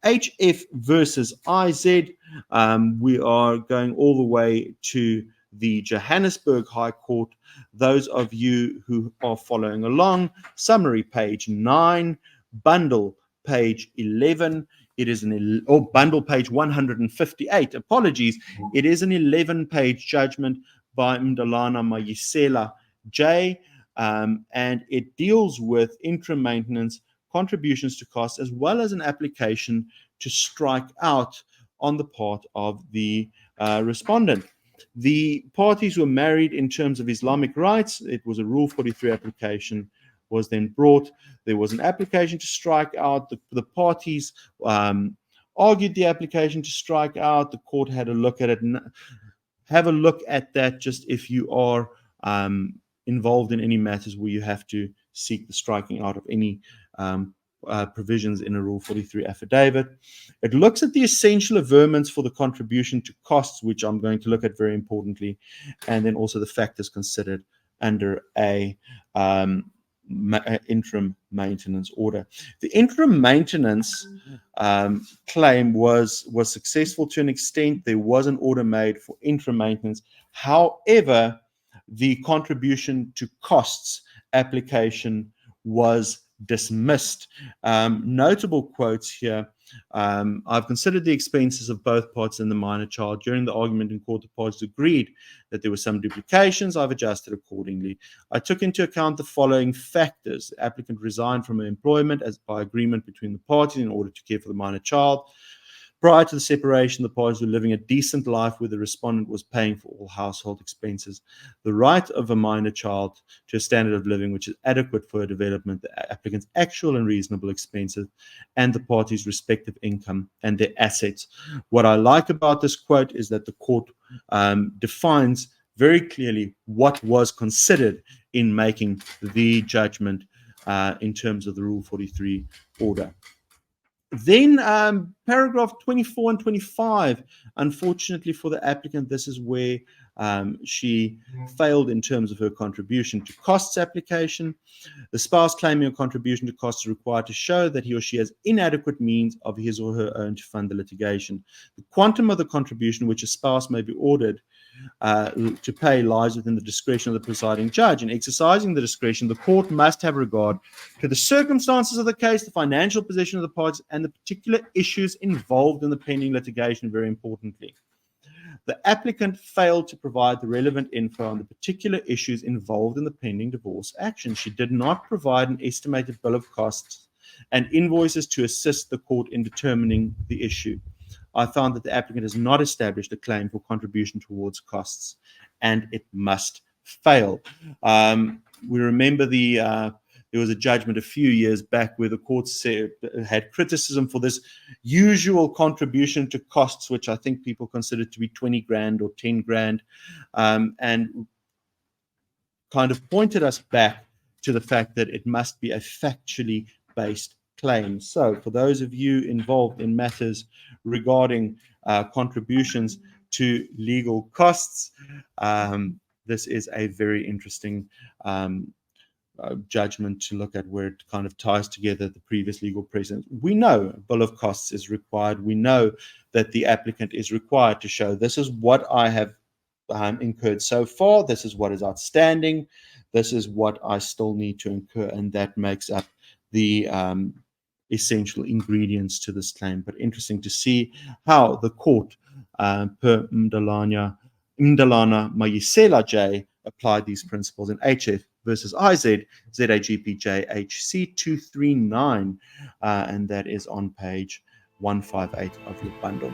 HF versus IZ, we are going all the way to the Johannesburg High Court. Those of you who are following along, summary page 9, bundle page 11. It is bundle page 158. Apologies. It is an 11-page judgment by Mdalana Mayisela J, and it deals with interim maintenance, contributions to costs, as well as an application to strike out on the part of the respondent. The parties were married in terms of Islamic rights. It was a Rule 43 application was then brought. There was an application to strike out. The parties argued the application to strike out. The court had a look at it. Have a look at that just if you are involved in any matters where you have to seek the striking out of any provisions in a Rule 43 affidavit. It looks at the essential averments for the contribution to costs, which I'm going to look at very importantly, and then also the factors considered under a interim maintenance order. The interim maintenance claim was successful to an extent. There was an order made for interim maintenance. However, the contribution to costs application was dismissed. Notable quotes here. I've considered the expenses of both parties and the minor child. During the argument in court, the parties agreed that there were some duplications. I've adjusted accordingly. I took into account the following factors. The applicant resigned from her employment as by agreement between the parties in order to care for the minor child. Prior to the separation, the parties were living a decent life where the respondent was paying for all household expenses. The right of a minor child to a standard of living which is adequate for her development, the applicant's actual and reasonable expenses, and the parties' respective income and their assets. What I like about this quote is that the court defines very clearly what was considered in making the judgment in terms of the Rule 43 order. Then paragraph 24 and 25, unfortunately for the applicant, this is where she failed in terms of her contribution to costs application. The spouse claiming a contribution to costs is required to show that he or she has inadequate means of his or her own to fund the litigation. The quantum of the contribution which a spouse may be ordered to pay lies within the discretion of the presiding judge. In exercising the discretion, the court must have regard to the circumstances of the case, the financial position of the parties, and the particular issues involved in the pending litigation, very importantly. The applicant failed to provide the relevant info on the particular issues involved in the pending divorce action. She did not provide an estimated bill of costs and invoices to assist the court in determining the issue. I found that the applicant has not established a claim for contribution towards costs, and it must fail. We remember there was a judgment a few years back where the court had criticism for this usual contribution to costs, which I think people consider to be 20 grand or 10 grand, and kind of pointed us back to the fact that it must be a factually based claim. So for those of you involved in matters regarding contributions to legal costs, this is a very interesting judgment to look at, where it kind of ties together the previous legal precedent. We know a bill of costs is required. We know that the applicant is required to show this is what I have incurred so far, this is what is outstanding, this is what I still need to incur, and that makes up the essential ingredients to this claim. But interesting to see how the court, per Mdalana Mayisela J, applied these principles in HF versus IZ, ZAGPJ HC 239, and that is on page 158 of your bundle.